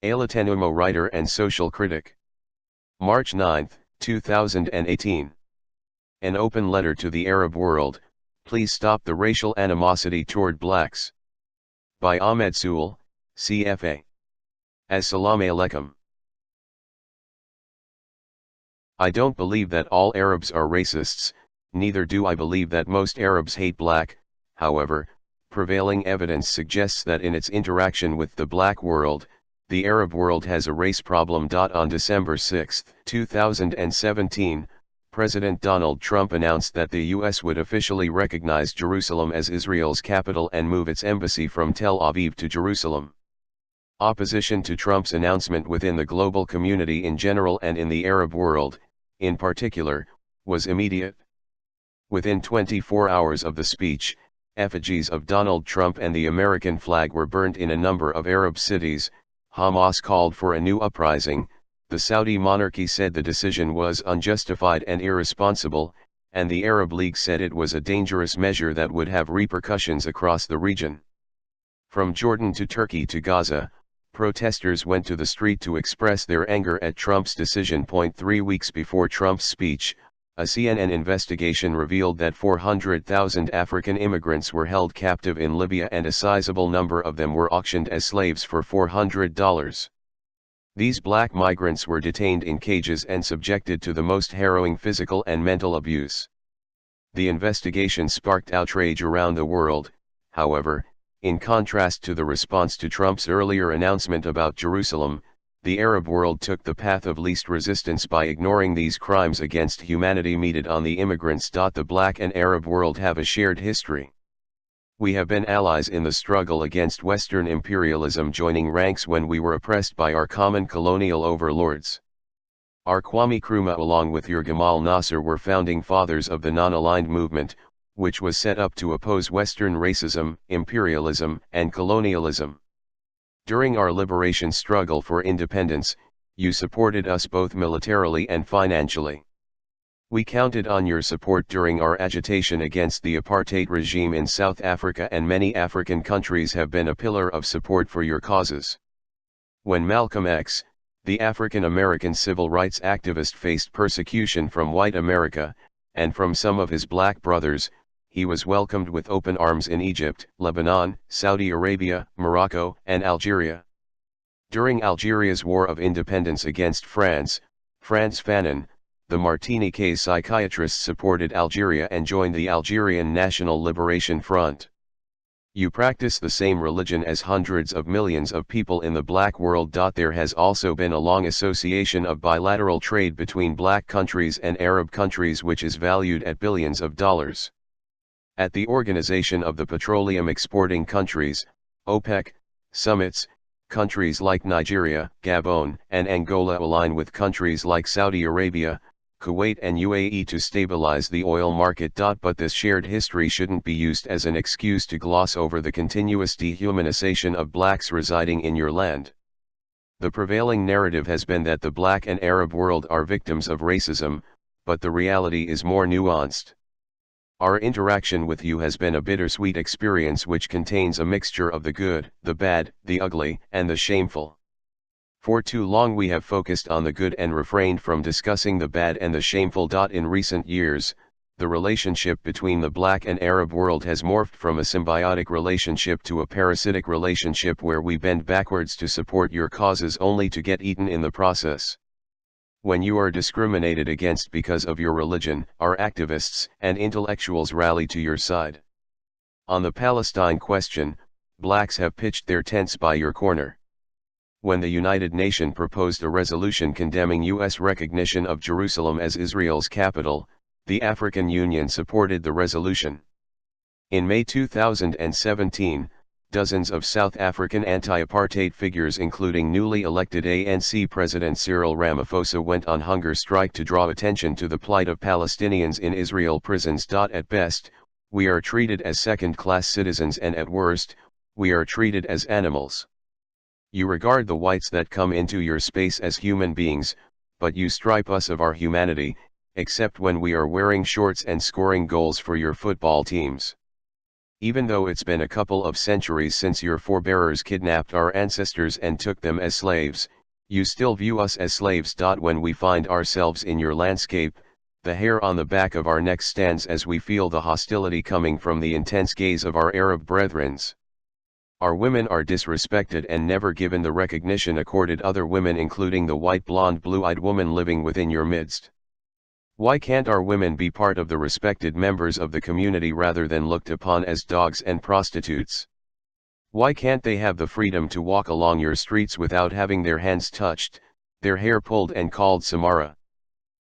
Alatenimo writer and social critic. March 9, 2018. An open letter to the Arab world, please stop the racial animosity toward blacks. By Ahmed Sule, CFA. As-salaam alaikum. I don't believe that all Arabs are racists, neither do I believe that most Arabs hate black. However, prevailing evidence suggests that in its interaction with the black world, the Arab world has a race problem. On December 6, 2017, President Donald Trump announced that the U.S. would officially recognize Jerusalem as Israel's capital and move its embassy from Tel Aviv to Jerusalem. Opposition to Trump's announcement within the global community in general and in the Arab world, in particular, was immediate. Within 24 hours of the speech, effigies of Donald Trump and the American flag were burnt in a number of Arab cities. Hamas called for a new uprising. The Saudi monarchy said the decision was unjustified and irresponsible, and the Arab League said it was a dangerous measure that would have repercussions across the region. From Jordan to Turkey to Gaza, protesters went to the street to express their anger at Trump's decision. 3 weeks before Trump's speech, a CNN investigation revealed that 400,000 African immigrants were held captive in Libya and a sizable number of them were auctioned as slaves for $400. These black migrants were detained in cages and subjected to the most harrowing physical and mental abuse. The investigation sparked outrage around the world. However, in contrast to the response to Trump's earlier announcement about Jerusalem, the Arab world took the path of least resistance by ignoring these crimes against humanity meted on the immigrants. The black and Arab world have a shared history. We have been allies in the struggle against Western imperialism, joining ranks when we were oppressed by our common colonial overlords. Our Kwame Nkrumah along with your Gamal Nasser were founding fathers of the non-aligned movement, which was set up to oppose Western racism, imperialism, and colonialism. During our liberation struggle for independence, you supported us both militarily and financially. We counted on your support during our agitation against the apartheid regime in South Africa, and many African countries have been a pillar of support for your causes. When Malcolm X, the African American civil rights activist, faced persecution from white America, and from some of his black brothers, he was welcomed with open arms in Egypt, Lebanon, Saudi Arabia, Morocco, and Algeria. During Algeria's War of Independence against France, Frantz Fanon, the Martiniquais psychiatrist, supported Algeria and joined the Algerian National Liberation Front. You practice the same religion as hundreds of millions of people in the black world. There has also been a long association of bilateral trade between black countries and Arab countries which is valued at billions of dollars. At the Organization of the Petroleum Exporting Countries, OPEC, summits, countries like Nigeria, Gabon, and Angola align with countries like Saudi Arabia, Kuwait and UAE to stabilize the oil market. But this shared history shouldn't be used as an excuse to gloss over the continuous dehumanization of blacks residing in your land. The prevailing narrative has been that the black and Arab world are victims of racism, but the reality is more nuanced. Our interaction with you has been a bittersweet experience which contains a mixture of the good, the bad, the ugly, and the shameful. For too long we have focused on the good and refrained from discussing the bad and the shameful. In recent years, the relationship between the black and Arab world has morphed from a symbiotic relationship to a parasitic relationship where we bend backwards to support your causes only to get eaten in the process. When you are discriminated against because of your religion, our activists and intellectuals rally to your side. On the Palestine question, blacks have pitched their tents by your corner. When the United Nations proposed a resolution condemning U.S. recognition of Jerusalem as Israel's capital, the African Union supported the resolution. In May 2017, dozens of South African anti-apartheid figures including newly elected ANC President Cyril Ramaphosa went on hunger strike to draw attention to the plight of Palestinians in Israel prisons. At best, we are treated as second-class citizens, and at worst, we are treated as animals. You regard the whites that come into your space as human beings, but you stripe us of our humanity, except when we are wearing shorts and scoring goals for your football teams. Even though it's been a couple of centuries since your forebears kidnapped our ancestors and took them as slaves, you still view us as slaves. When we find ourselves in your landscape, the hair on the back of our necks stands as we feel the hostility coming from the intense gaze of our Arab brethrens. Our women are disrespected and never given the recognition accorded other women, including the white blonde blue-eyed woman living within your midst. Why can't our women be part of the respected members of the community rather than looked upon as dogs and prostitutes? Why can't they have the freedom to walk along your streets without having their hands touched, their hair pulled and called Samara?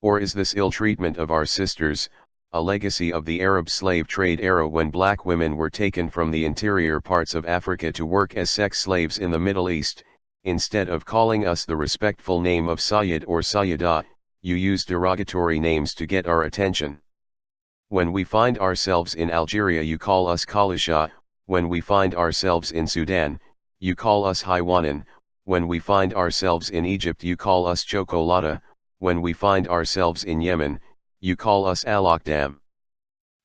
Or is this ill treatment of our sisters a legacy of the Arab slave trade era, when black women were taken from the interior parts of Africa to work as sex slaves in the Middle East? Instead of calling us the respectful name of Sayyid or Sayyidah, you use derogatory names to get our attention. When we find ourselves in Algeria, you call us Khalisha. When we find ourselves in Sudan, you call us Haywanan. When we find ourselves in Egypt, you call us Chocolata. When we find ourselves in Yemen, you call us Al-Akdam.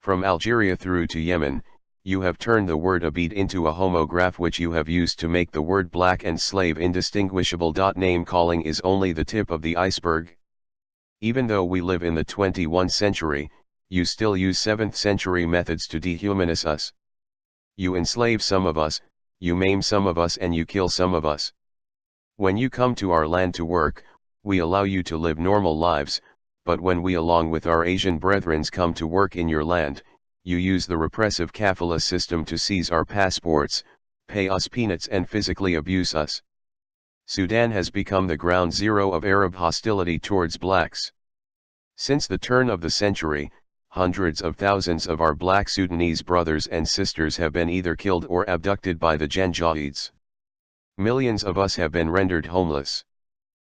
From Algeria through to Yemen, you have turned the word Abid into a homograph which you have used to make the word black and slave indistinguishable. Name calling is only the tip of the iceberg. Even though we live in the 21st century, you still use 7th century methods to dehumanize us. You enslave some of us, you maim some of us, and you kill some of us. When you come to our land to work, we allow you to live normal lives, but when we along with our Asian brethren come to work in your land, you use the repressive kafala system to seize our passports, pay us peanuts and physically abuse us. Sudan has become the ground zero of Arab hostility towards blacks. Since the turn of the century, hundreds of thousands of our black Sudanese brothers and sisters have been either killed or abducted by the Janjaweeds. Millions of us have been rendered homeless.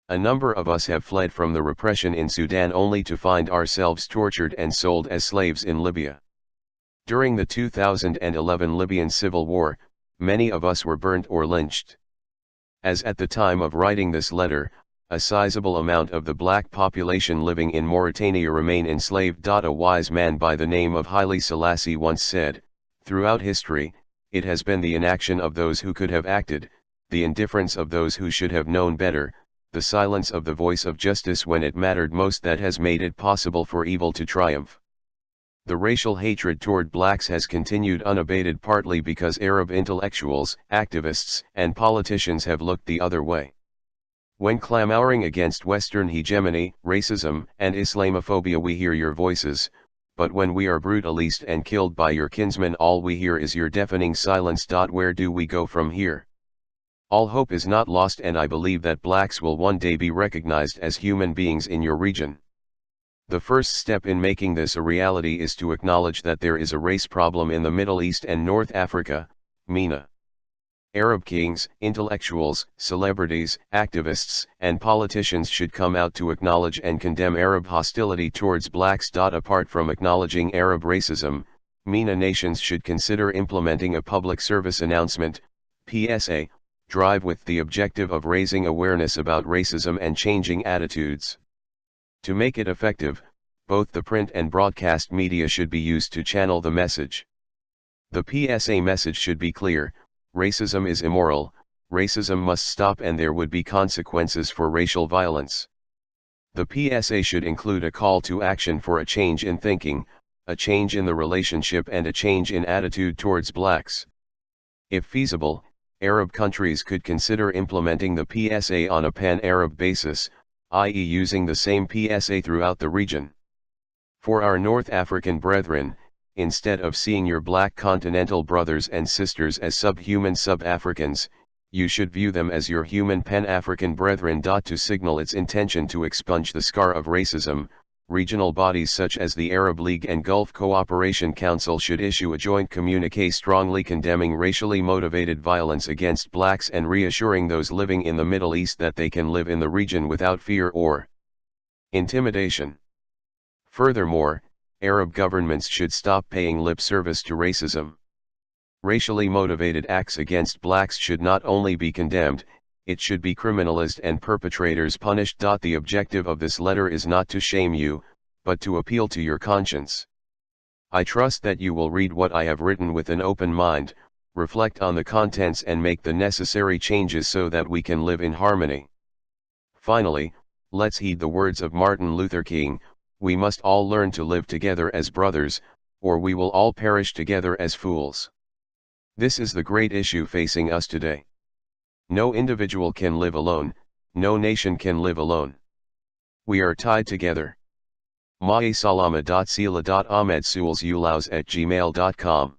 A number of us have fled from the repression in Sudan only to find ourselves tortured and sold as slaves in Libya. During the 2011 Libyan civil war, many of us were burnt or lynched. As at the time of writing this letter, a sizable amount of the black population living in Mauritania remain enslaved. A wise man by the name of Haile Selassie once said, "Throughout history, it has been the inaction of those who could have acted, the indifference of those who should have known better, the silence of the voice of justice when it mattered most that has made it possible for evil to triumph." The racial hatred toward blacks has continued unabated, partly because Arab intellectuals, activists, and politicians have looked the other way. When clamoring against Western hegemony, racism, and Islamophobia, we hear your voices, but when we are brutalized and killed by your kinsmen, all we hear is your deafening silence. Where do we go from here? All hope is not lost, and I believe that blacks will one day be recognized as human beings in your region. The first step in making this a reality is to acknowledge that there is a race problem in the Middle East and North Africa, MENA. Arab kings, intellectuals, celebrities, activists, and politicians should come out to acknowledge and condemn Arab hostility towards blacks. Apart from acknowledging Arab racism, MENA nations should consider implementing a public service announcement, PSA, drive with the objective of raising awareness about racism and changing attitudes. To make it effective, both the print and broadcast media should be used to channel the message. The PSA message should be clear: racism is immoral, racism must stop, and there would be consequences for racial violence. The PSA should include a call to action for a change in thinking, a change in the relationship, and a change in attitude towards blacks. If feasible, Arab countries could consider implementing the PSA on a pan-Arab basis, i.e. using the same PSA throughout the region. For our North African brethren, instead of seeing your black continental brothers and sisters as subhuman sub-Africans, you should view them as your human pan-African brethren. To signal its intention to expunge the scar of racism, regional bodies such as the Arab League and Gulf Cooperation Council should issue a joint communiqué strongly condemning racially motivated violence against blacks and reassuring those living in the Middle East that they can live in the region without fear or intimidation. Furthermore, Arab governments should stop paying lip service to racism. Racially motivated acts against blacks should not only be condemned, it should be criminalized and perpetrators punished. The objective of this letter is not to shame you, but to appeal to your conscience. I trust that you will read what I have written with an open mind, reflect on the contents and make the necessary changes so that we can live in harmony. Finally, let's heed the words of Martin Luther King: we must all learn to live together as brothers, or we will all perish together as fools. This is the great issue facing us today. No individual can live alone, no nation can live alone. We are tied together. Ma'e salama.sila.ahmedsules@gmail.com